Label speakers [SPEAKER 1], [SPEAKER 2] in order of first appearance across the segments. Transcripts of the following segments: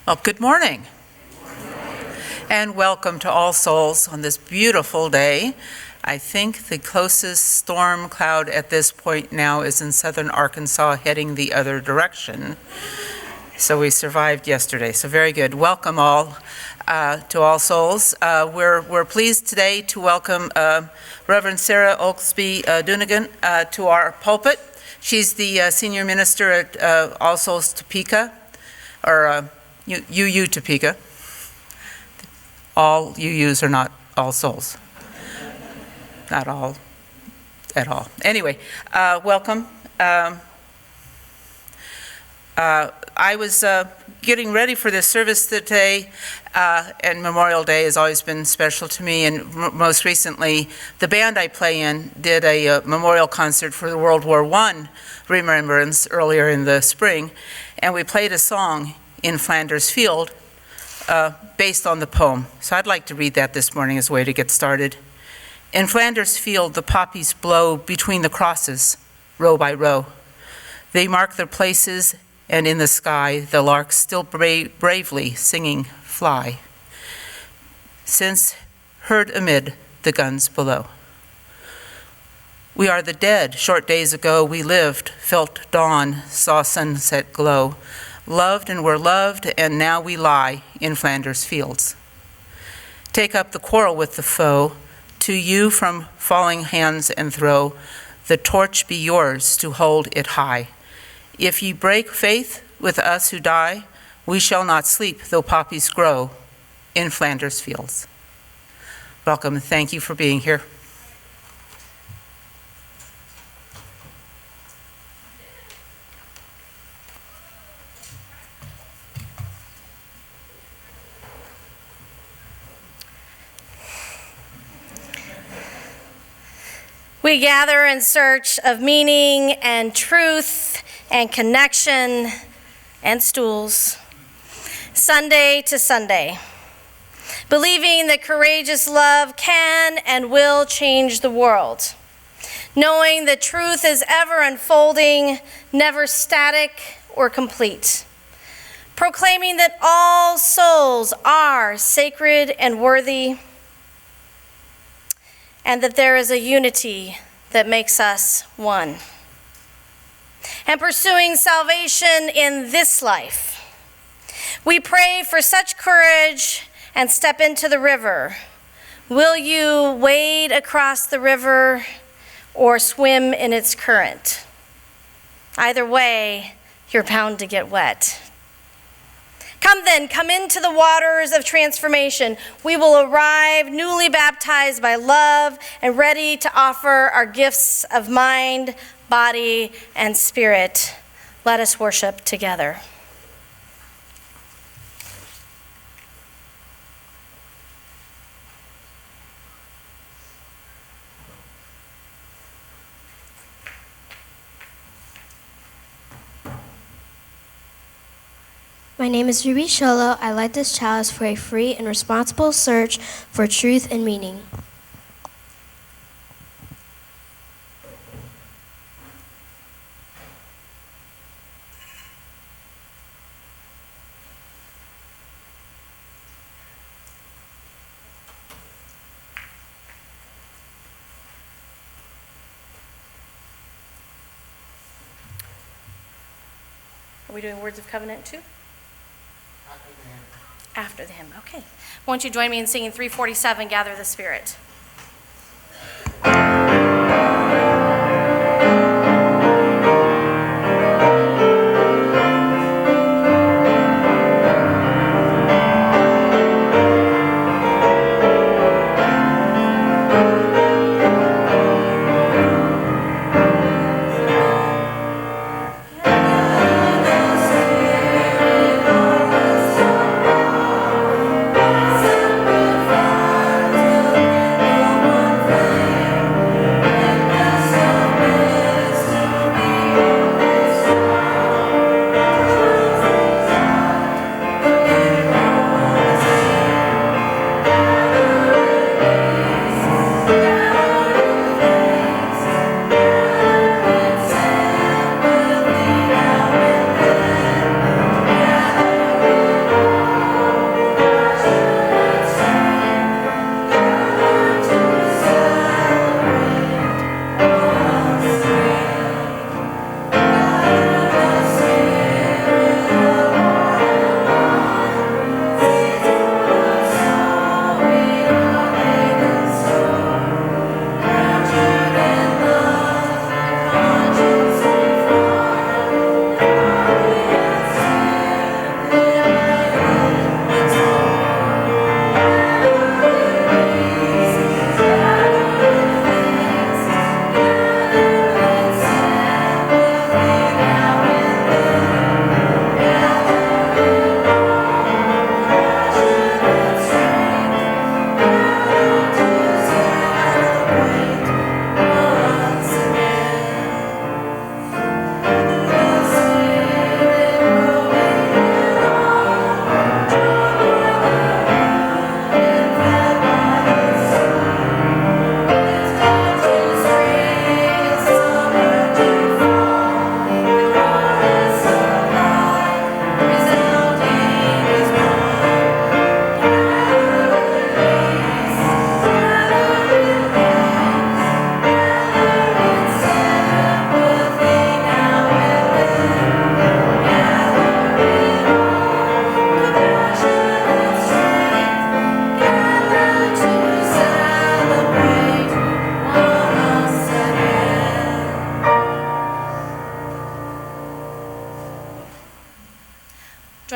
[SPEAKER 1] Well, good morning. And welcome to All Souls on this beautiful day. I think the closest storm cloud at this point now is in southern Arkansas heading the other direction. So we survived yesterday, so very good. Welcome all to All Souls. We're pleased today to welcome Reverend Sarah Oglesby-Dunegan to our pulpit. She's the senior minister at All Souls Topeka, or UU Topeka. All UUs are not All Souls. Not all, at all. Anyway, welcome. I was getting ready for this service today, and Memorial Day has always been special to me, and most recently, the band I play in did a memorial concert for the World War I remembrance earlier in the spring, and we played a song in Flanders Field based on the poem. So I'd like to read that this morning as a way to get started. In Flanders Field, the poppies blow between the crosses, row by row. They mark their places, and in the sky, the larks still bravely singing fly, since heard amid the guns below. We are the dead. Short days ago we lived, felt dawn, saw sunset glow, loved and were loved, and now we lie in Flanders fields. Take up the quarrel with the foe, to you from falling hands and throw, the torch be yours to hold it high. If ye break faith with us who die, we shall not sleep though poppies grow in Flanders fields. Welcome and thank you for being here.
[SPEAKER 2] We gather in search of meaning and truth and connection and stools, Sunday to Sunday, believing that courageous love can and will change the world, knowing that truth is ever unfolding, never static or complete, proclaiming that all souls are sacred and worthy, and that there is a unity that makes us one. And pursuing salvation in this life, we pray for such courage and step into the river. Will you wade across the river or swim in its current? Either way, you're bound to get wet. Come then, come into the waters of transformation. We will arrive newly baptized by love and ready to offer our gifts of mind, body, and spirit. Let us worship together.
[SPEAKER 3] My name is Ruby Sholo. I light this chalice for a free and responsible search for truth and meaning.
[SPEAKER 2] Are we doing words of covenant too? After the hymn, okay. Won't you join me in singing 347, Gather the Spirit?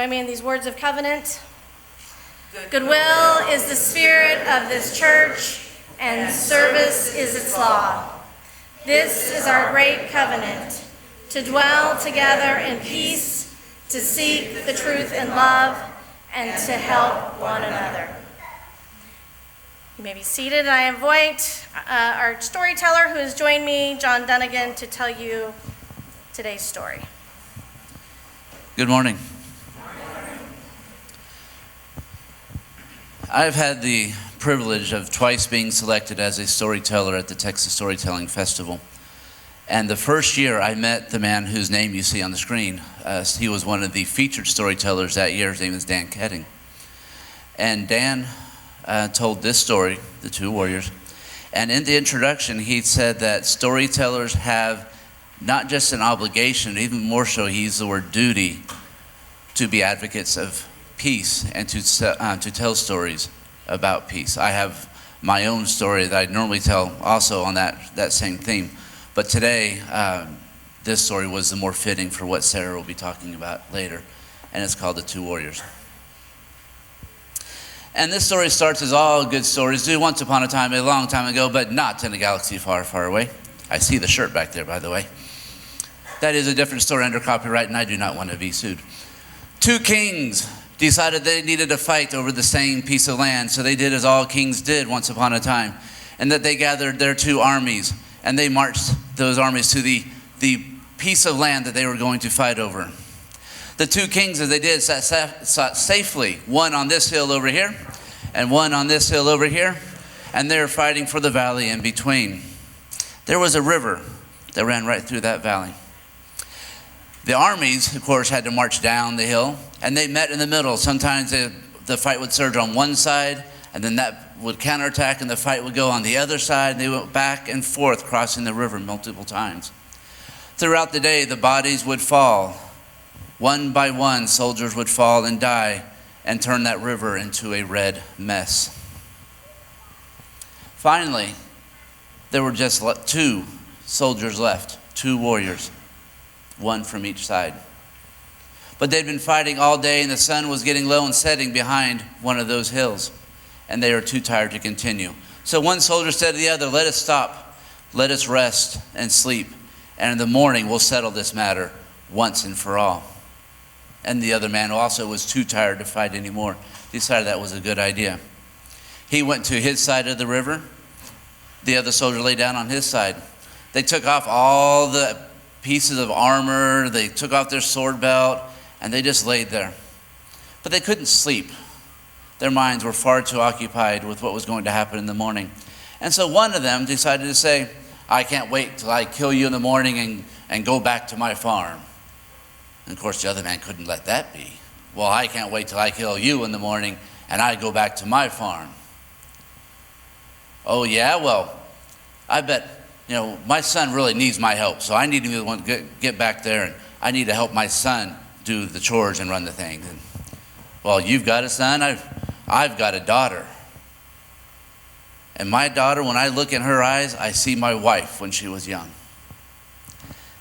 [SPEAKER 2] Join me in these words of covenant. Goodwill is the spirit of this church, and service is its law. This is our great covenant, to dwell together in peace, to seek the truth in love, and to help one another. You may be seated, and I invite our storyteller who has joined me, John Dunegan, to tell you today's story.
[SPEAKER 4] Good morning. I've had the privilege of twice being selected as a storyteller at the Texas Storytelling Festival. And the first year I met the man whose name you see on the screen. He was one of the featured storytellers that year. His name is Dan Ketting. And Dan told this story, The Two Warriors. And in the introduction, he said that storytellers have not just an obligation, even more so, he used the word duty, to be advocates of peace and to tell stories about peace. I have my own story that I normally tell also on that same theme. But today, this story was the more fitting for what Sarah will be talking about later, and it's called The Two Warriors. And this story starts, as all good stories do, once upon a time, a long time ago, but not in a galaxy far, far away. I see the shirt back there, by the way. That is a different story under copyright, and I do not want to be sued. Two kings decided they needed to fight over the same piece of land, so they did as all kings did once upon a time, and that they gathered their two armies, and they marched those armies to the piece of land that they were going to fight over. The two kings, as they did, sat safely, one on this hill over here, and one on this hill over here, and they were fighting for the valley in between. There was a river that ran right through that valley. The armies, of course, had to march down the hill, and they met in the middle. Sometimes the fight would surge on one side, and then that would counterattack, and the fight would go on the other side. They went back and forth, crossing the river multiple times. Throughout the day, the bodies would fall. One by one, soldiers would fall and die and turn that river into a red mess. Finally, there were just two soldiers left, two warriors, one from each side. But they'd been fighting all day, and the sun was getting low and setting behind one of those hills, and they were too tired to continue. So one soldier said to the other, "Let us stop, let us rest and sleep, and in the morning we'll settle this matter once and for all." And the other man also was too tired to fight anymore, decided that was a good idea. He went to his side of the river. The other soldier lay down on his side. They took off all the pieces of armor, they took off their sword belt, and they just laid there. But they couldn't sleep. Their minds were far too occupied with what was going to happen in the morning. And so one of them decided to say, "I can't wait till I kill you in the morning and go back to my farm." And of course the other man couldn't let that be. "Well, I can't wait till I kill you in the morning and I go back to my farm." "Oh yeah, well, I bet my son really needs my help, so I need to be the one to get back there, and I need to help my son do the chores and run the thing." And, "Well, you've got a son, I've got a daughter. And my daughter, when I look in her eyes, I see my wife when she was young."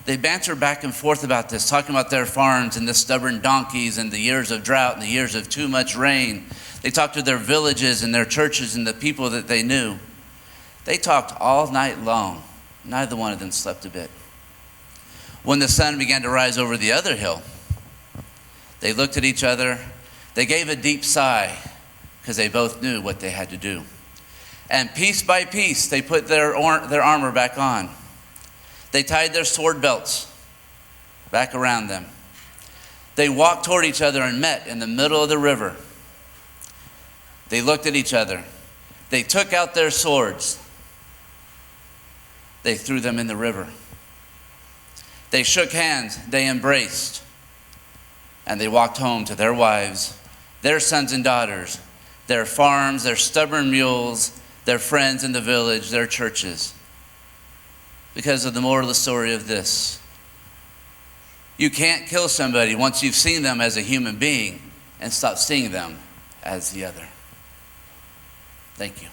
[SPEAKER 4] They banter back and forth about this, talking about their farms and the stubborn donkeys and the years of drought and the years of too much rain. They talked to their villages and their churches and the people that they knew. They talked all night long. Neither one of them slept a bit. When the sun began to rise over the other hill, they looked at each other. They gave a deep sigh because they both knew what they had to do. And piece by piece, they put their armor back on. They tied their sword belts back around them. They walked toward each other and met in the middle of the river. They looked at each other. They took out their swords. They threw them in the river. They shook hands. They embraced. And they walked home to their wives, their sons and daughters, their farms, their stubborn mules, their friends in the village, their churches. Because of the moral of the story of this: you can't kill somebody once you've seen them as a human being and stop seeing them as the other. Thank you.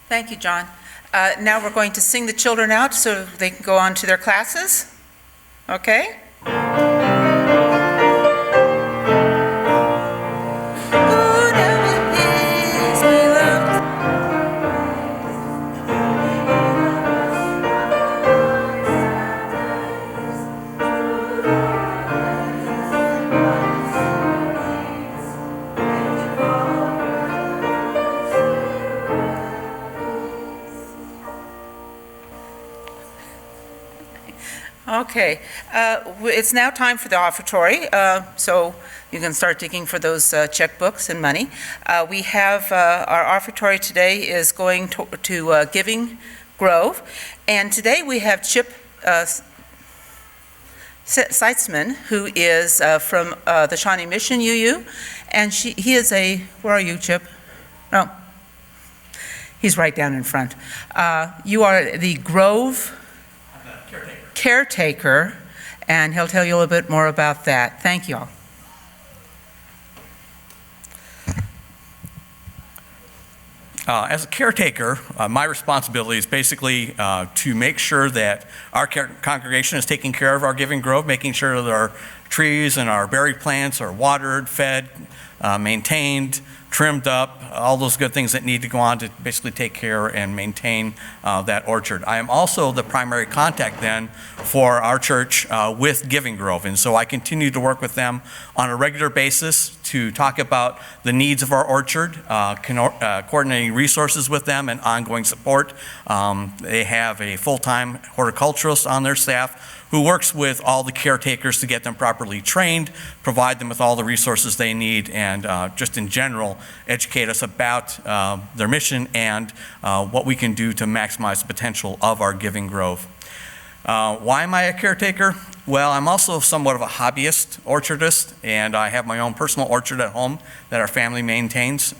[SPEAKER 1] Thank you, John. Now we're going to sing the children out so they can go on to their classes. Okay? Okay, it's now time for the offertory, so you can start digging for those checkbooks and money. We have, our offertory today is going to Giving Grove, and today we have Chip Seitzman, who is from the Shawnee Mission UU, and he is a, where are you, Chip? Oh, he's right down in front. You are the Grove caretaker, and he'll tell you a little bit more about that. Thank you all.
[SPEAKER 5] As a caretaker, my responsibility is basically to make sure that our congregation is taking care of our Giving Grove, making sure that our trees and our berry plants are watered, fed, maintained, trimmed up, all those good things that need to go on to basically take care and maintain that orchard. I am also the primary contact then for our church with Giving Grove, and so I continue to work with them on a regular basis to talk about the needs of our orchard, coordinating resources with them and ongoing support. They have a full-time horticulturalist on their staff who works with all the caretakers to get them properly trained, provide them with all the resources they need, and just in general, educate us about their mission and what we can do to maximize the potential of our Giving Grove. Why am I a caretaker? Well, I'm also somewhat of a hobbyist orchardist, and I have my own personal orchard at home that our family maintains.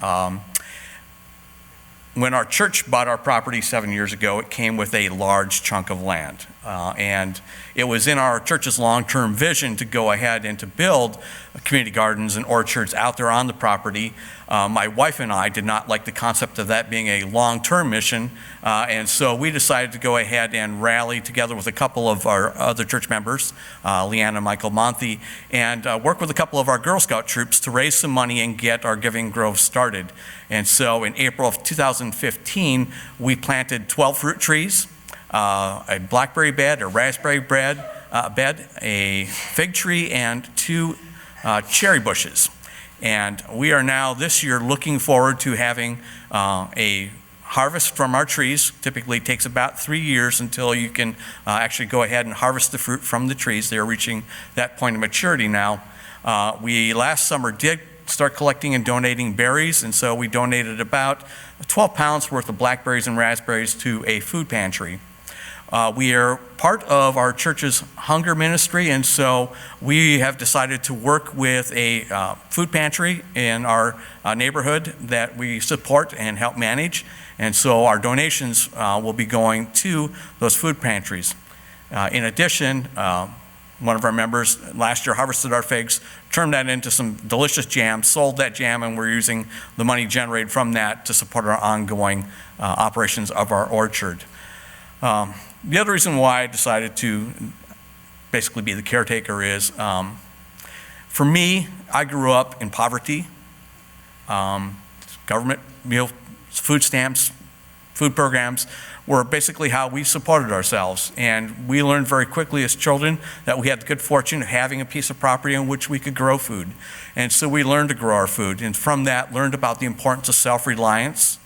[SPEAKER 5] When our church bought our property 7 years ago, it came with a large chunk of land. And it was in our church's long-term vision to go ahead and to build community gardens and orchards out there on the property. My wife and I did not like the concept of that being a long-term mission, and so we decided to go ahead and rally together with a couple of our other church members, Leanne and Michael Monty, and work with a couple of our Girl Scout troops to raise some money and get our Giving Grove started. And so in April of 2015, we planted 12 fruit trees, a blackberry bed, a raspberry bed, a fig tree, and 2 cherry bushes. And we are now this year looking forward to having a harvest from our trees. Typically takes about 3 years until you can actually go ahead and harvest the fruit from the trees. They're reaching that point of maturity now. We last summer did start collecting and donating berries, and so we donated about 12 pounds worth of blackberries and raspberries to a food pantry. We are part of our church's hunger ministry, and so we have decided to work with a food pantry in our neighborhood that we support and help manage, and so our donations will be going to those food pantries. In addition, one of our members last year harvested our figs, turned that into some delicious jam, sold that jam, and we're using the money generated from that to support our ongoing operations of our orchard. The other reason why I decided to basically be the caretaker is, for me, I grew up in poverty. Government meal, food stamps, food programs were basically how we supported ourselves. And we learned very quickly as children that we had the good fortune of having a piece of property on which we could grow food. And so we learned to grow our food. And from that, learned about the importance of self-reliance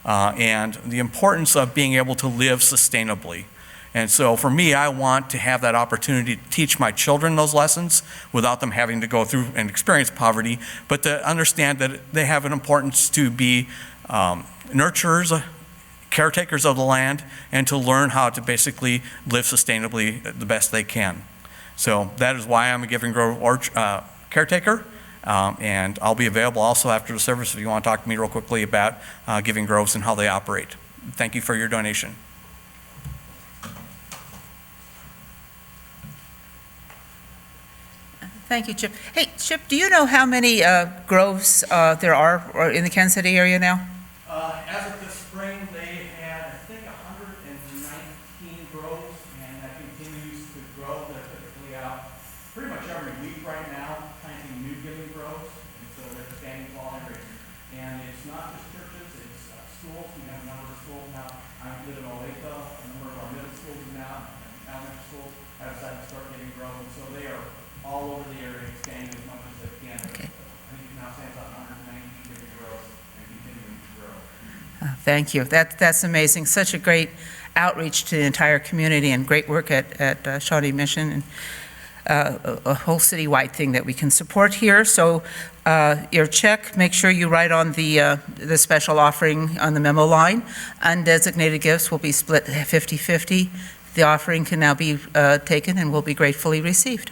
[SPEAKER 5] and the importance of being able to live sustainably. And so for me, I want to have that opportunity to teach my children those lessons without them having to go through and experience poverty, but to understand that they have an importance to be nurturers, caretakers of the land, and to learn how to basically live sustainably the best they can. So that is why I'm a Giving Grove caretaker, and I'll be available also after the service if you want to talk to me real quickly about Giving Groves and how they operate. Thank you for your donation.
[SPEAKER 1] Thank you, Chip. Hey, Chip, do you know how many groves there are in the Kansas City area now?
[SPEAKER 5] As of this spring, they
[SPEAKER 1] Thank you. That's amazing. Such a great outreach to the entire community and great work at Shawnee Mission, and a whole citywide thing that we can support here. So your check, make sure you write on the special offering on the memo line. Undesignated gifts will be split 50-50. The offering can now be taken and will be gratefully received.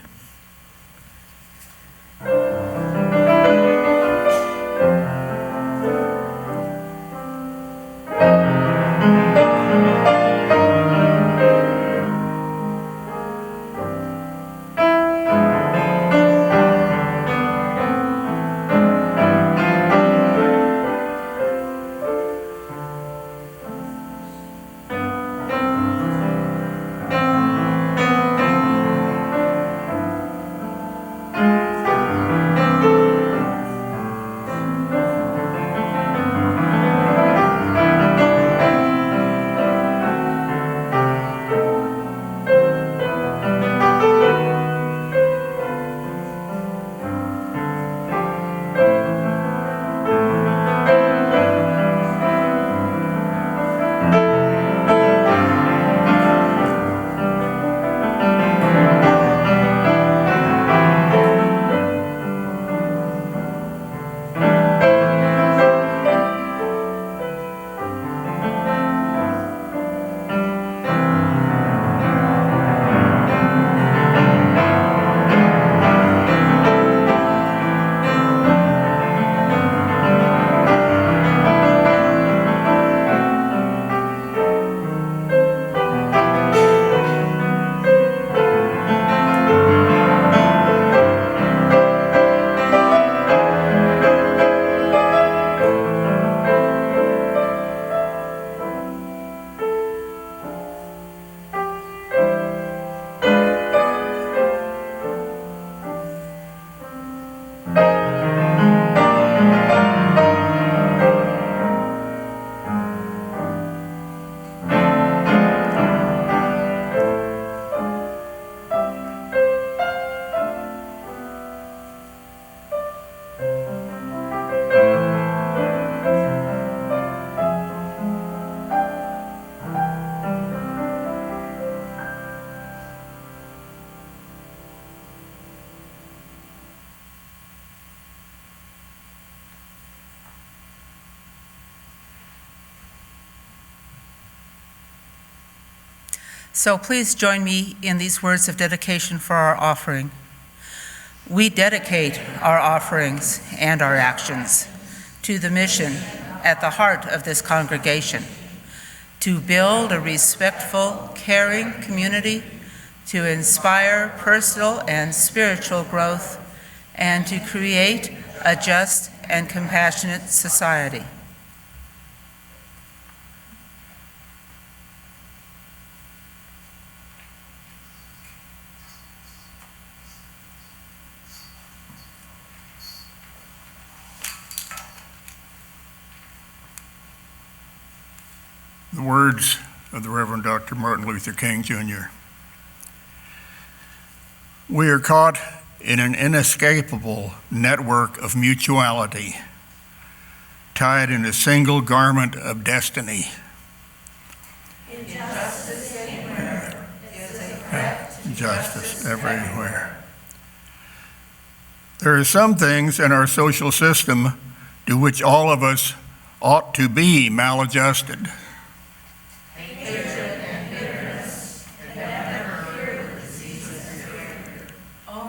[SPEAKER 1] So please join me in these words of dedication for our offering. We dedicate our offerings and our actions to the mission at the heart of this congregation, to build a respectful, caring community, to inspire personal and spiritual growth, and to create a just and compassionate society.
[SPEAKER 6] The words of the Reverend Dr. Martin Luther King, Jr. We are caught in an inescapable network of mutuality, tied in a single garment of destiny. Injustice anywhere is a threat to justice everywhere. There are some things in our social system to which all of us ought to be maladjusted.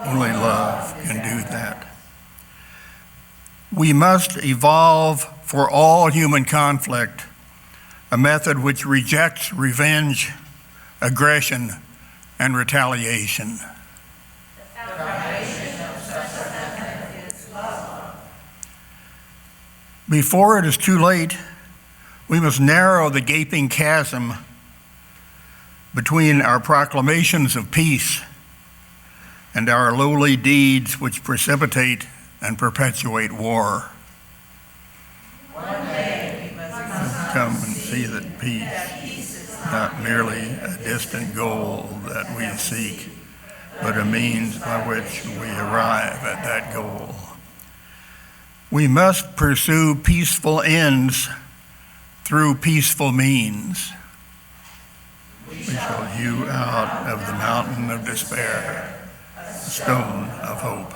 [SPEAKER 6] Only love can do that. We must evolve for all human conflict a method which rejects revenge, aggression, and retaliation. The foundation of such a method is love. Before it is too late, we must narrow the gaping chasm between our proclamations of peace and our lowly deeds which precipitate and perpetuate war. One day we must come and see that peace is not merely a distant goal that we seek, but a means by which we arrive at that goal. We must pursue peaceful ends through peaceful means, we shall hew out of the mountain of despair a stone of hope.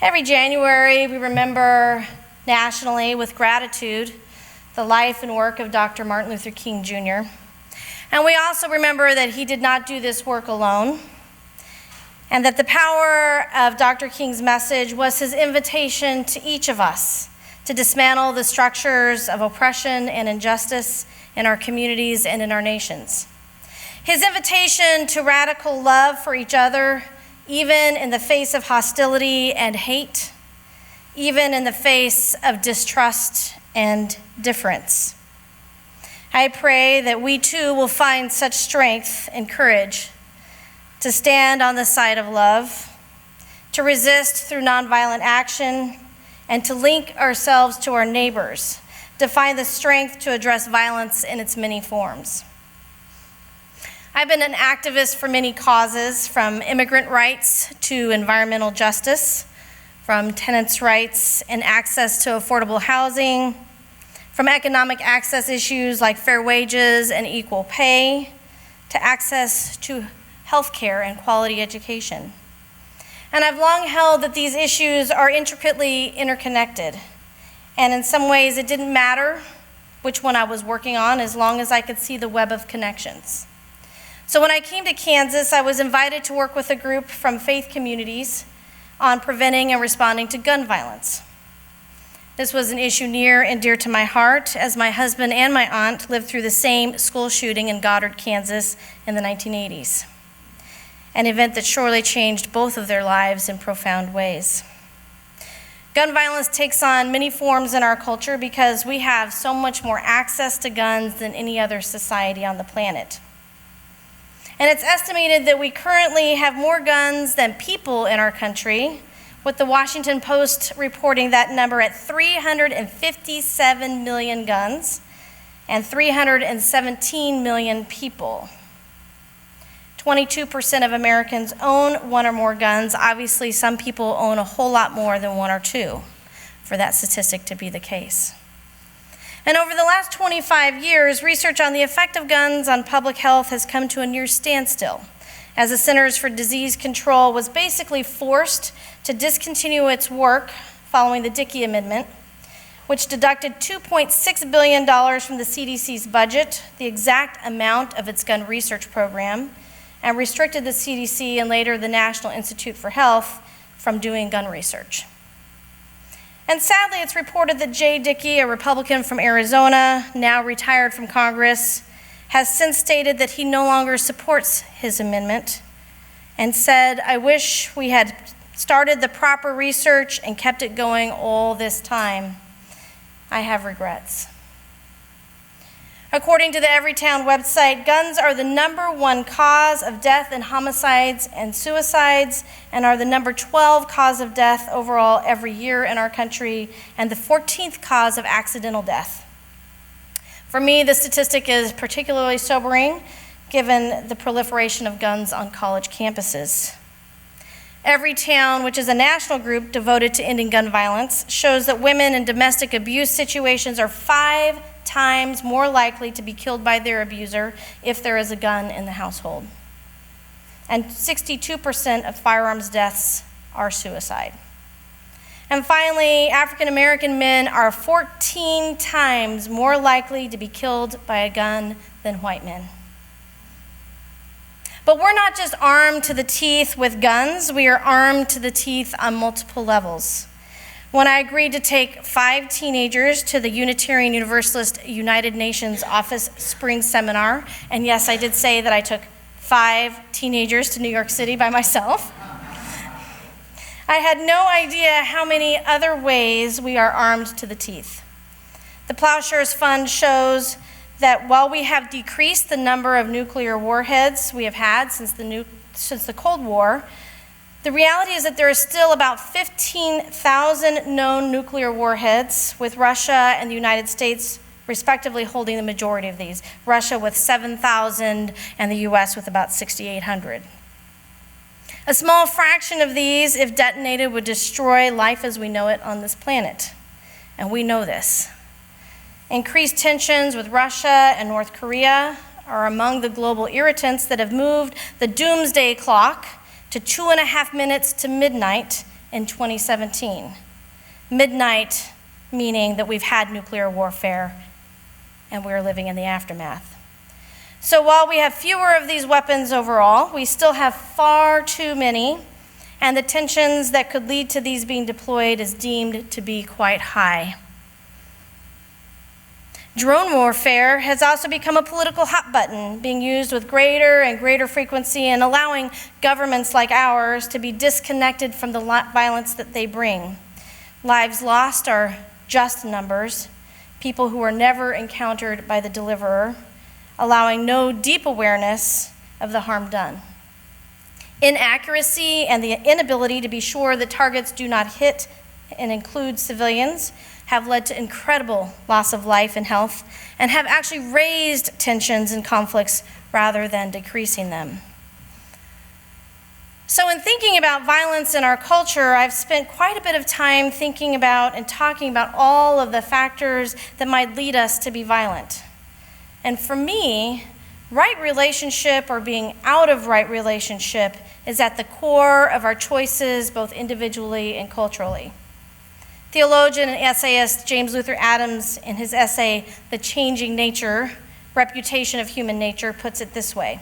[SPEAKER 2] Every January, we remember nationally with gratitude the life and work of Dr. Martin Luther King Jr. And we also remember that he did not do this work alone, and that the power of Dr. King's message was his invitation to each of us to dismantle the structures of oppression and injustice in our communities and in our nations. His invitation to radical love for each other, even in the face of hostility and hate, even in the face of distrust and difference. I pray that we too will find such strength and courage to stand on the side of love, to resist through nonviolent action, and to link ourselves to our neighbors, to find the strength to address violence in its many forms. I've been an activist for many causes, from immigrant rights to environmental justice, from tenants' rights and access to affordable housing, from economic access issues like fair wages and equal pay, to access to health care and quality education. And I've long held that these issues are intricately interconnected, and in some ways it didn't matter which one I was working on as long as I could see the web of connections. So when I came to Kansas, I was invited to work with a group from faith communities on preventing and responding to gun violence. This was an issue near and dear to my heart, as my husband and my aunt lived through the same school shooting in Goddard, Kansas in the 1980s, an event that surely changed both of their lives in profound ways. Gun violence takes on many forms in our culture because we have so much more access to guns than any other society on the planet. And it's estimated that we currently have more guns than people in our country, with the Washington Post reporting that number at 357 million guns and 317 million people. 22% of Americans own one or more guns. Obviously, some people own a whole lot more than one or two for that statistic to be the case. And over the last 25 years, research on the effect of guns on public health has come to a near standstill, as the Centers for Disease Control was basically forced to discontinue its work following the Dickey Amendment, which deducted $2.6 billion from the CDC's budget, the exact amount of its gun research program, and restricted the CDC and later the National Institute for Health from doing gun research. And sadly, it's reported that Jay Dickey, a Republican from Arizona, now retired from Congress, has since stated that he no longer supports his amendment and said, "I wish we had started the proper research and kept it going all this time. I have regrets." According to the Everytown website, guns are the #1 cause of death in homicides and suicides, and are the #12 cause of death overall every year in our country, and the 14th cause of accidental death. For me, the statistic is particularly sobering, given the proliferation of guns on college campuses. Every Town, which is a national group devoted to ending gun violence, shows that women in domestic abuse situations are 5 times more likely to be killed by their abuser if there is a gun in the household. And 62% of firearms deaths are suicide. And finally, African American men are 14 times more likely to be killed by a gun than white men. But we're not just armed to the teeth with guns, we are armed to the teeth on multiple levels. When I agreed to take 5 teenagers to the Unitarian Universalist United Nations Office Spring Seminar, and yes, I did say that I took 5 teenagers to New York City by myself, I had no idea how many other ways we are armed to the teeth. The Plowshares Fund shows that while we have decreased the number of nuclear warheads we have had since the Cold War, the reality is that there is still about 15,000 known nuclear warheads, with Russia and the United States respectively holding the majority of these. Russia with 7,000 and the US with about 6,800. A small fraction of these, if detonated, would destroy life as we know it on this planet, and we know this. Increased tensions with Russia and North Korea are among the global irritants that have moved the doomsday clock to 2.5 minutes to midnight in 2017. Midnight meaning that we've had nuclear warfare and we're living in the aftermath. So while we have fewer of these weapons overall, we still have far too many, and the tensions that could lead to these being deployed is deemed to be quite high. Drone warfare has also become a political hot button, being used with greater and greater frequency and allowing governments like ours to be disconnected from the violence that they bring. Lives lost are just numbers, people who are never encountered by the deliverer, allowing no deep awareness of the harm done. Inaccuracy and the inability to be sure that targets do not hit and include civilians have led to incredible loss of life and health, and have actually raised tensions and conflicts rather than decreasing them. So in thinking about violence in our culture, I've spent quite a bit of time thinking about and talking about all of the factors that might lead us to be violent. And for me, right relationship or being out of right relationship is at the core of our choices, both individually and culturally. Theologian and essayist James Luther Adams, in his essay, The Changing Nature, Reputation of Human Nature, puts it this way: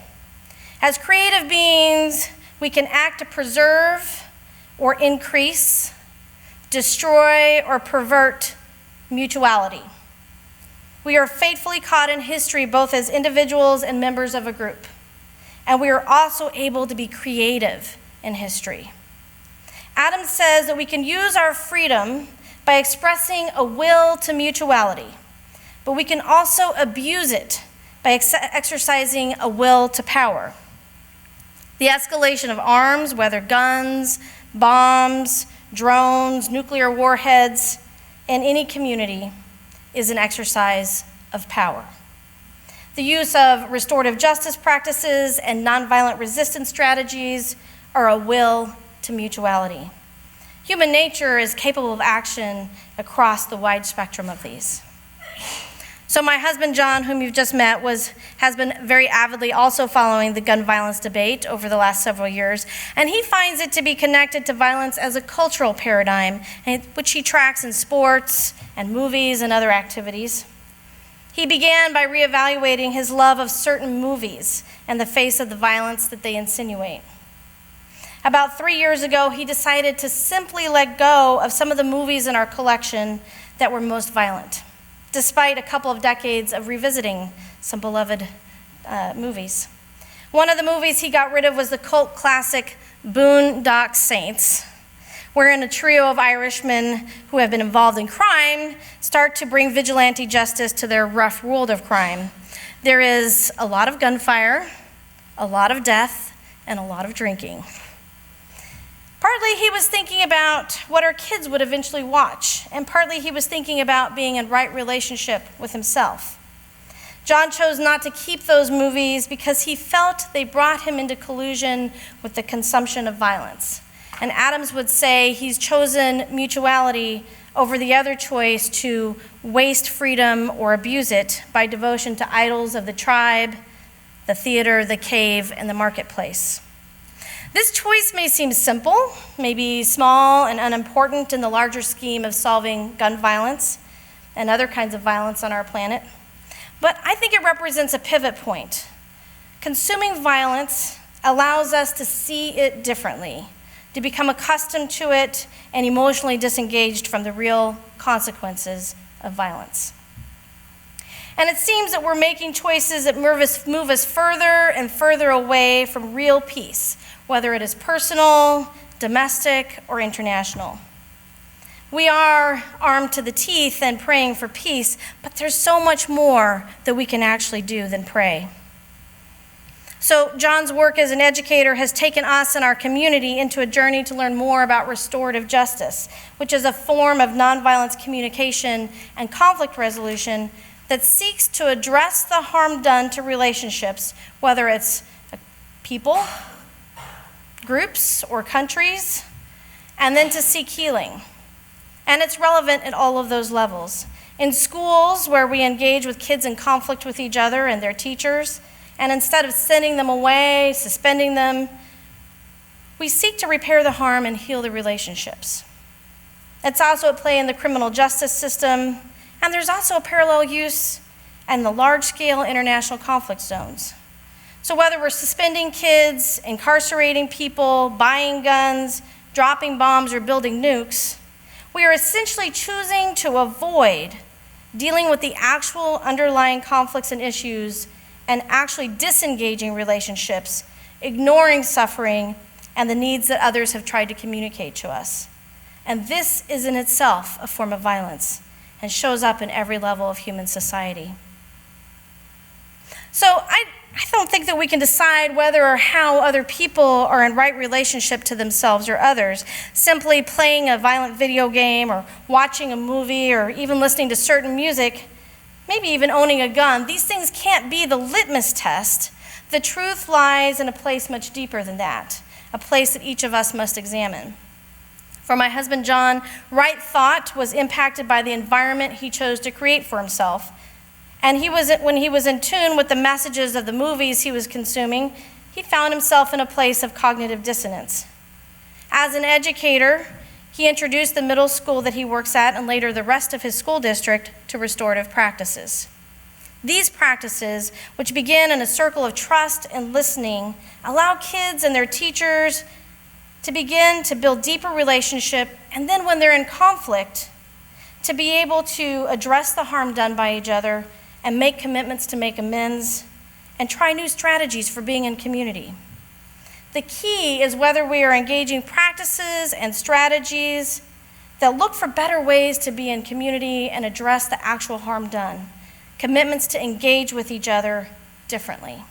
[SPEAKER 2] as creative beings, we can act to preserve or increase, destroy or pervert mutuality. We are fatefully caught in history both as individuals and members of a group, and we are also able to be creative in history. Adams says that we can use our freedom by expressing a will to mutuality, but we can also abuse it by exercising a will to power. The escalation of arms, whether guns, bombs, drones, nuclear warheads, in any community is an exercise of power. The use of restorative justice practices and nonviolent resistance strategies are a will to mutuality. Human nature is capable of action across the wide spectrum of these. So my husband, John, whom you've just met, has been very avidly also following the gun violence debate over the last several years, and he finds it to be connected to violence as a cultural paradigm, which he tracks in sports and movies and other activities. He began by reevaluating his love of certain movies in the face of the violence that they insinuate. About 3 years ago, he decided to simply let go of some of the movies in our collection that were most violent, despite a couple of decades of revisiting some beloved movies. One of the movies he got rid of was the cult classic Boondock Saints, wherein a trio of Irishmen who have been involved in crime start to bring vigilante justice to their rough world of crime. There is a lot of gunfire, a lot of death, and a lot of drinking. Partly he was thinking about what our kids would eventually watch, and partly he was thinking about being in right relationship with himself. John chose not to keep those movies because he felt they brought him into collusion with the consumption of violence. And Adams would say he's chosen mutuality over the other choice to waste freedom or abuse it by devotion to idols of the tribe, the theater, the cave, and the marketplace. This choice may seem simple, maybe small and unimportant in the larger scheme of solving gun violence and other kinds of violence on our planet, but I think it represents a pivot point. Consuming violence allows us to see it differently, to become accustomed to it and emotionally disengaged from the real consequences of violence. And it seems that we're making choices that move us further and further away from real peace, whether it is personal, domestic, or international. We are armed to the teeth and praying for peace, but there's so much more that we can actually do than pray. So John's work as an educator has taken us and our community into a journey to learn more about restorative justice, which is a form of nonviolence communication and conflict resolution that seeks to address the harm done to relationships, whether it's people, groups, or countries, and then to seek healing. And it's relevant at all of those levels. In schools, where we engage with kids in conflict with each other and their teachers, and instead of sending them away, suspending them, we seek to repair the harm and heal the relationships. It's also at play in the criminal justice system, and there's also a parallel use in the large-scale international conflict zones. So whether we're suspending kids, incarcerating people, buying guns, dropping bombs, or building nukes, we are essentially choosing to avoid dealing with the actual underlying conflicts and issues and actually disengaging relationships, ignoring suffering and the needs that others have tried to communicate to us. And this is in itself a form of violence and shows up in every level of human society. So I don't think that we can decide whether or how other people are in right relationship to themselves or others. Simply playing a violent video game or watching a movie or even listening to certain music, maybe even owning a gun, these things can't be the litmus test. The truth lies in a place much deeper than that, a place that each of us must examine. For my husband, John, right thought was impacted by the environment he chose to create for himself. And when he was in tune with the messages of the movies he was consuming, he found himself in a place of cognitive dissonance. As an educator, he introduced the middle school that he works at and later the rest of his school district to restorative practices. These practices, which begin in a circle of trust and listening, allow kids and their teachers to begin to build deeper relationship, and then when they're in conflict, to be able to address the harm done by each other and make commitments to make amends and try new strategies for being in community. The key is whether we are engaging practices and strategies that look for better ways to be in community and address the actual harm done, commitments to engage with each other differently.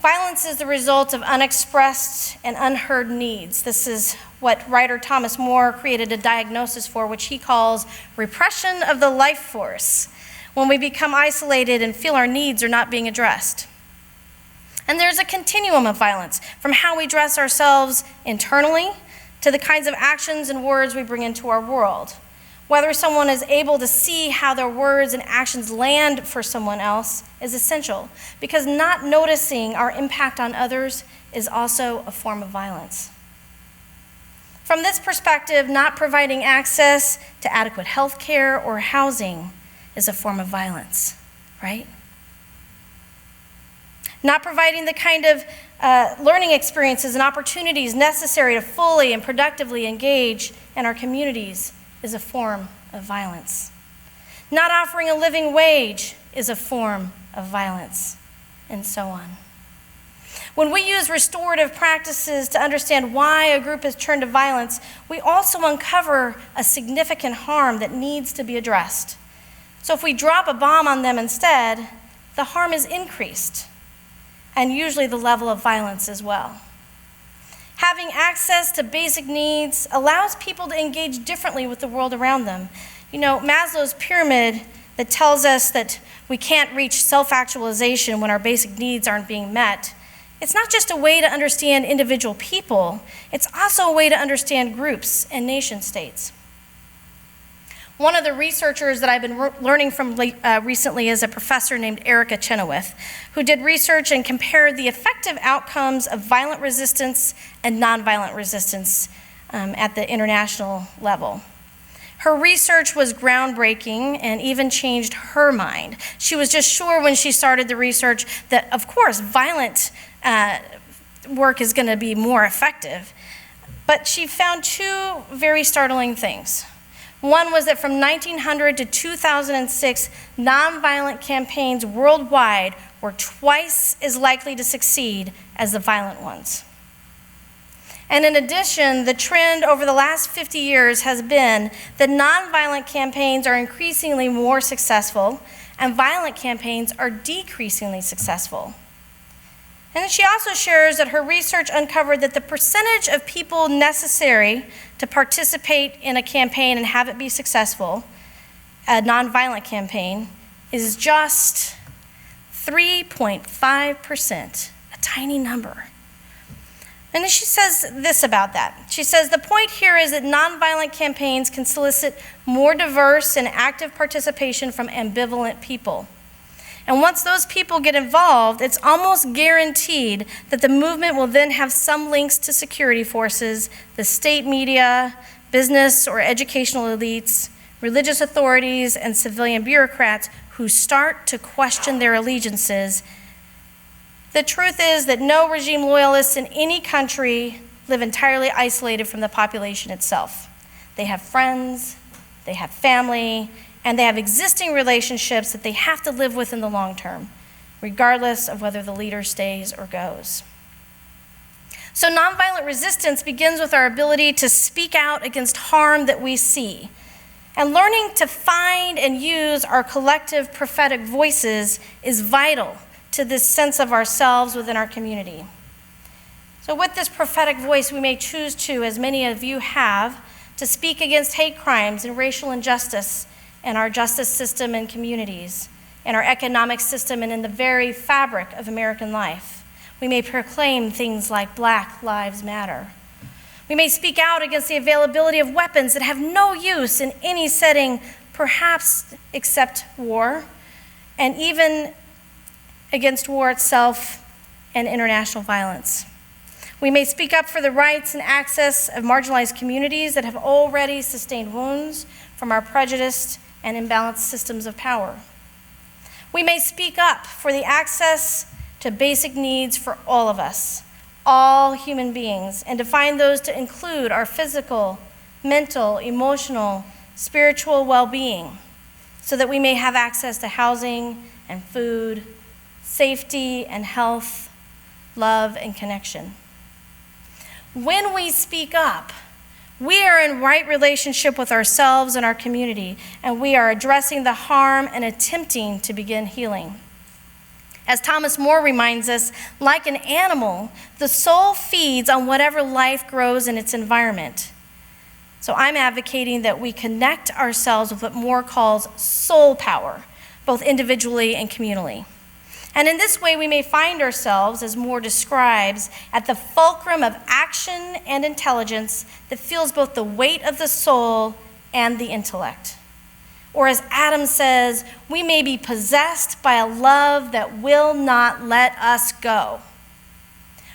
[SPEAKER 2] Violence is the result of unexpressed and unheard needs. This is what writer Thomas More created a diagnosis for, which he calls repression of the life force, when we become isolated and feel our needs are not being addressed. And there's a continuum of violence, from how we dress ourselves internally to the kinds of actions and words we bring into our world. Whether someone is able to see how their words and actions land for someone else is essential, because not noticing our impact on others is also a form of violence. From this perspective, not providing access to adequate health care or housing is a form of violence, right? Not providing the kind of learning experiences and opportunities necessary to fully and productively engage in our communities is a form of violence. Not offering a living wage is a form of violence, and so on. When we use restorative practices to understand why a group has turned to violence, we also uncover a significant harm that needs to be addressed. So if we drop a bomb on them instead, the harm is increased, and usually the level of violence as well. Having access to basic needs allows people to engage differently with the world around them. You know, Maslow's pyramid that tells us that we can't reach self-actualization when our basic needs aren't being met it's not just a way to understand individual people, it's also a way to understand groups and nation states. One of the researchers that I've been learning from recently is a professor named Erica Chenoweth, who did research and compared the effective outcomes of violent resistance and nonviolent resistance at the international level. Her research was groundbreaking and even changed her mind. She was just sure when she started the research that, of course, violent work is going to be more effective. But she found two very startling things. One was that from 1900 to 2006, nonviolent campaigns worldwide were twice as likely to succeed as the violent ones. And in addition, the trend over the last 50 years has been that nonviolent campaigns are increasingly more successful and violent campaigns are decreasingly successful. And she also shares that her research uncovered that the percentage of people necessary to participate in a campaign and have it be successful, a nonviolent campaign, is just 3.5%, a tiny number. And then she says this about that. She says, the point here is that nonviolent campaigns can solicit more diverse and active participation from ambivalent people. And once those people get involved, it's almost guaranteed that the movement will then have some links to security forces, the state media, business or educational elites, religious authorities, and civilian bureaucrats who start to question their allegiances. The truth is that no regime loyalists in any country live entirely isolated from the population itself. They have friends, they have family, and they have existing relationships that they have to live with in the long term, regardless of whether the leader stays or goes. So nonviolent resistance begins with our ability to speak out against harm that we see. And learning to find and use our collective prophetic voices is vital to this sense of ourselves within our community. So with this prophetic voice, we may choose to, as many of you have, to speak against hate crimes and racial injustice in our justice system and communities, in our economic system, and in the very fabric of American life. We may proclaim things like Black Lives Matter. We may speak out against the availability of weapons that have no use in any setting, perhaps except war, and even against war itself and international violence. We may speak up for the rights and access of marginalized communities that have already sustained wounds from our prejudiced and imbalanced systems of power. We may speak up for the access to basic needs for all of us, all human beings, and define those to include our physical, mental, emotional, spiritual well-being, so that we may have access to housing and food, safety and health, love and connection. When we speak up, we are in right relationship with ourselves and our community, and we are addressing the harm and attempting to begin healing. As Thomas More reminds us, like an animal, the soul feeds on whatever life grows in its environment. So I'm advocating that we connect ourselves with what More calls soul power, both individually and communally. And in this way, we may find ourselves, as Moore describes, at the fulcrum of action and intelligence that feels both the weight of the soul and the intellect. Or as Adam says, we may be possessed by a love that will not let us go.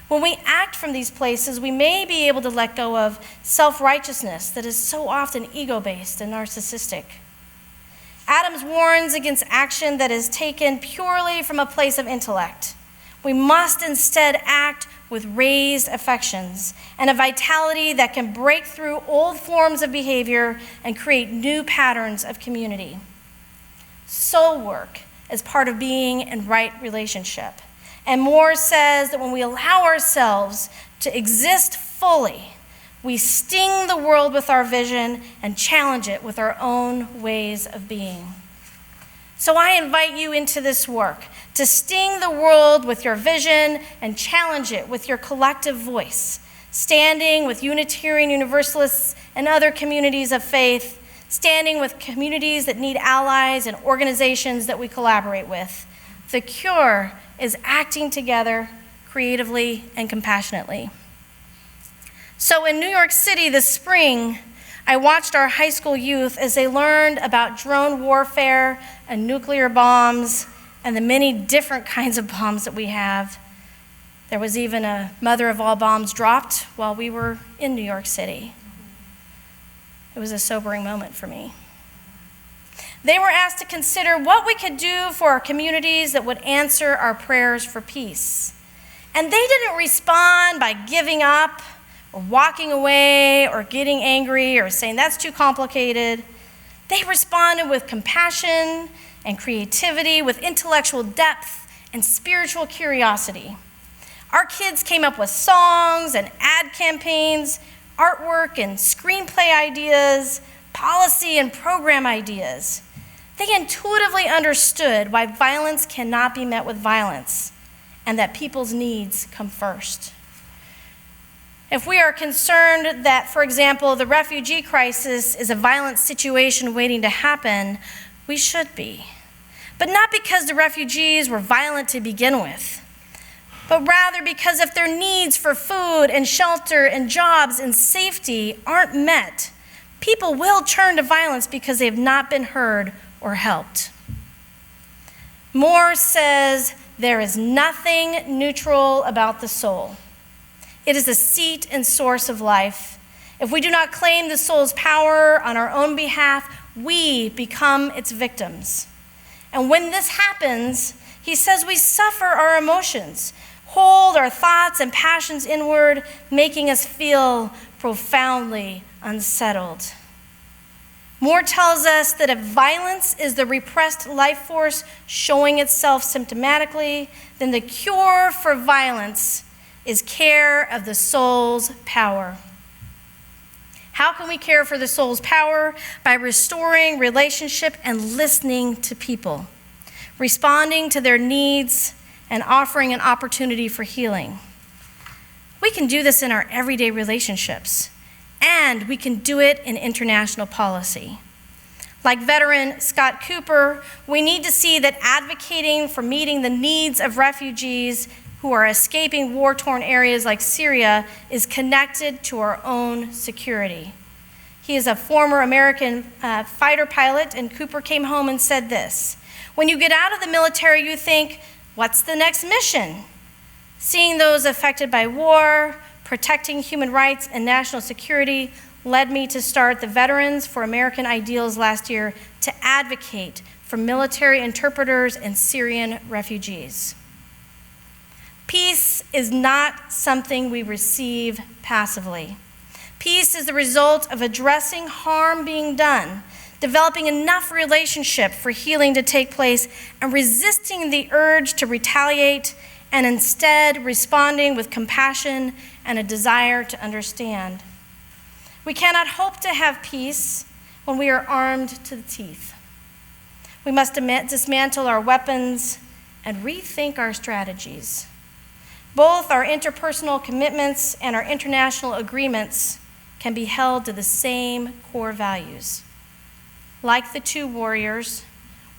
[SPEAKER 2] When we act from these places, we may be able to let go of self-righteousness that is so often ego-based and narcissistic. Adams warns against action that is taken purely from a place of intellect. We must instead act with raised affections and a vitality that can break through old forms of behavior and create new patterns of community. Soul work is part of being in right relationship. And Moore says that when we allow ourselves to exist fully, we sting the world with our vision and challenge it with our own ways of being. So I invite you into this work to sting the world with your vision and challenge it with your collective voice, standing with Unitarian Universalists and other communities of faith, standing with communities that need allies and organizations that we collaborate with. The cure is acting together, creatively, and compassionately. So in New York City this spring, I watched our high school youth as they learned about drone warfare and nuclear bombs and the many different kinds of bombs that we have. There was even a mother of all bombs dropped while we were in New York City. It was a sobering moment for me. They were asked to consider what we could do for our communities that would answer our prayers for peace. And they didn't respond by giving up or walking away or getting angry or saying that's too complicated. They responded with compassion and creativity, with intellectual depth and spiritual curiosity. Our kids came up with songs and ad campaigns, artwork and screenplay ideas, policy and program ideas. They intuitively understood why violence cannot be met with violence and that people's needs come first. If we are concerned that, for example, the refugee crisis is a violent situation waiting to happen, we should be. But not because the refugees were violent to begin with, but rather because if their needs for food and shelter and jobs and safety aren't met, people will turn to violence because they have not been heard or helped. Moore says, there is nothing neutral about the soul. It is the seat and source of life. If we do not claim the soul's power on our own behalf, we become its victims. And when this happens, he says we suffer our emotions, hold our thoughts and passions inward, making us feel profoundly unsettled. Moore tells us that if violence is the repressed life force showing itself symptomatically, then the cure for violence is care of the soul's power. How can we care for the soul's power? By restoring relationship and listening to people, responding to their needs, and offering an opportunity for healing. We can do this in our everyday relationships, and we can do it in international policy. Like veteran Scott Cooper, we need to see that advocating for meeting the needs of refugees who are escaping war-torn areas like Syria is connected to our own security. He is a former American fighter pilot, and Cooper came home and said this: when you get out of the military, you think, what's the next mission? Seeing those affected by war, protecting human rights and national security led me to start the Veterans for American Ideals last year to advocate for military interpreters and Syrian refugees. Peace is not something we receive passively. Peace is the result of addressing harm being done, developing enough relationship for healing to take place, and resisting the urge to retaliate, and instead responding with compassion and a desire to understand. We cannot hope to have peace when we are armed to the teeth. We must dismantle our weapons and rethink our strategies. Both our interpersonal commitments and our international agreements can be held to the same core values. Like the two warriors,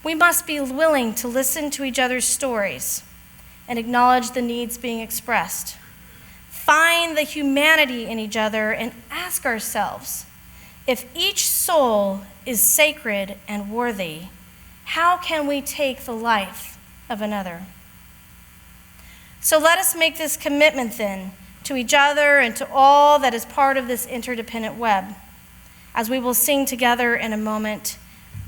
[SPEAKER 2] we must be willing to listen to each other's stories and acknowledge the needs being expressed. Find the humanity in each other and ask ourselves, if each soul is sacred and worthy, how can we take the life of another? So let us make this commitment then to each other and to all that is part of this interdependent web. As we will sing together in a moment,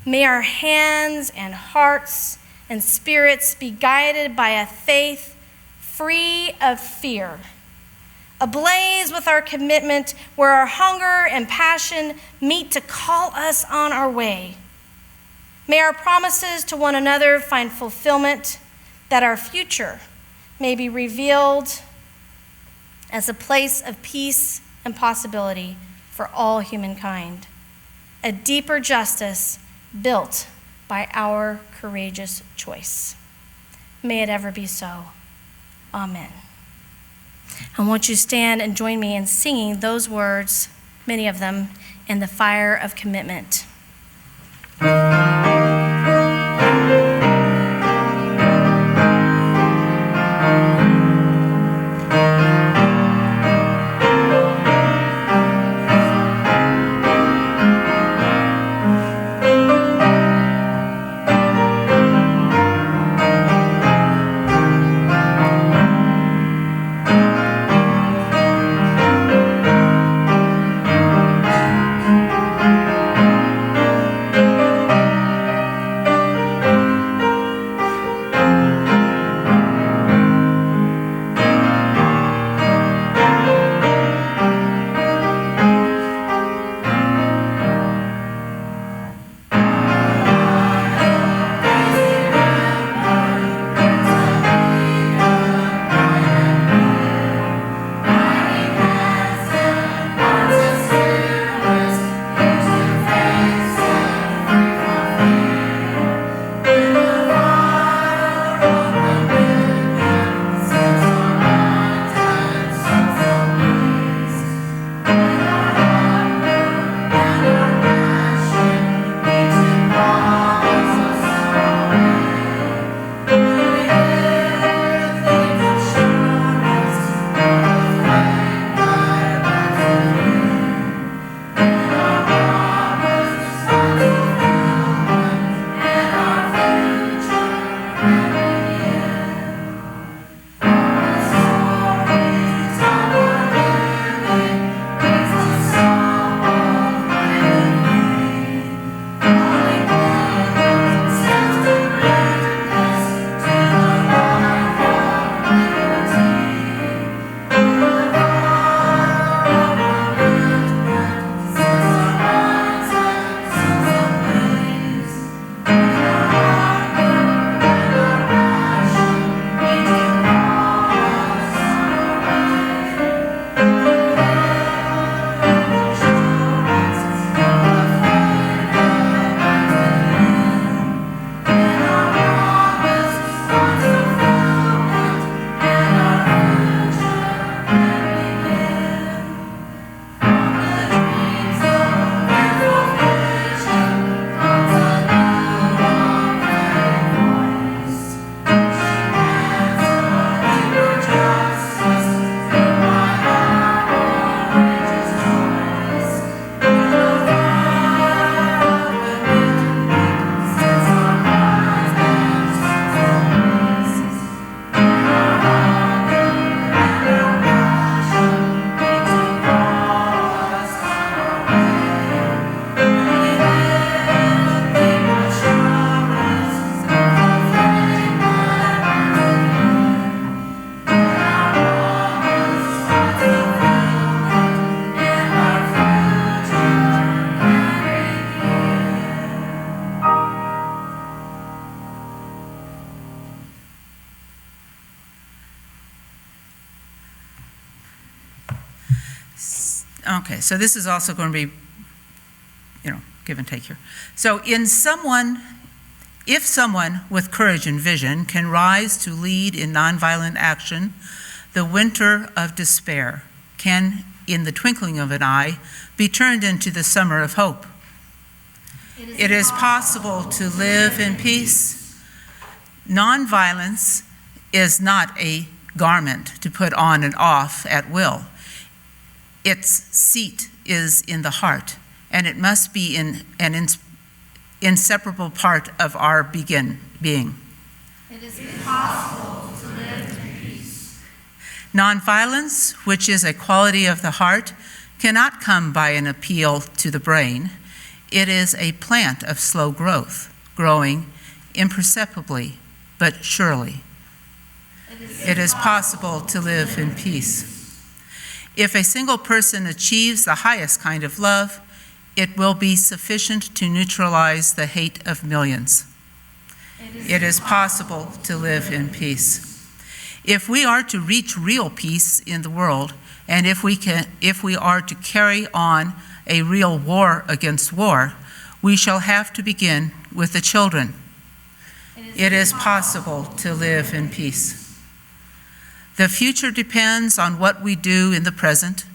[SPEAKER 2] may our hands and hearts and spirits be guided by a faith free of fear, ablaze with our commitment where our hunger and passion meet to call us on our way. May our promises to one another find fulfillment, that our future may be revealed as a place of peace and possibility for all humankind, a deeper justice built by our courageous choice. May it ever be so. Amen. I want you to stand and join me in singing those words, many of them, in the fire of commitment.
[SPEAKER 1] Okay, so this is also going to be, give and take here. So if someone with courage and vision can rise to lead in nonviolent action, the winter of despair can, in the twinkling of an eye, be turned into the summer of hope. It is possible to live in peace. Nonviolence is not a garment to put on and off at will. Its seat is in the heart, and it must be an inseparable part of our being.
[SPEAKER 2] It is possible to live in peace.
[SPEAKER 1] Nonviolence, which is a quality of the heart, cannot come by an appeal to the brain. It is a plant of slow growth, growing imperceptibly but surely. It is possible to live in peace. If a single person achieves the highest kind of love, it will be sufficient to neutralize the hate of millions. It is possible to live in peace. If we are to reach real peace in the world, and if we are to carry on a real war against war, we shall have to begin with the children. It is possible to live in peace. The future depends on what we do in the present.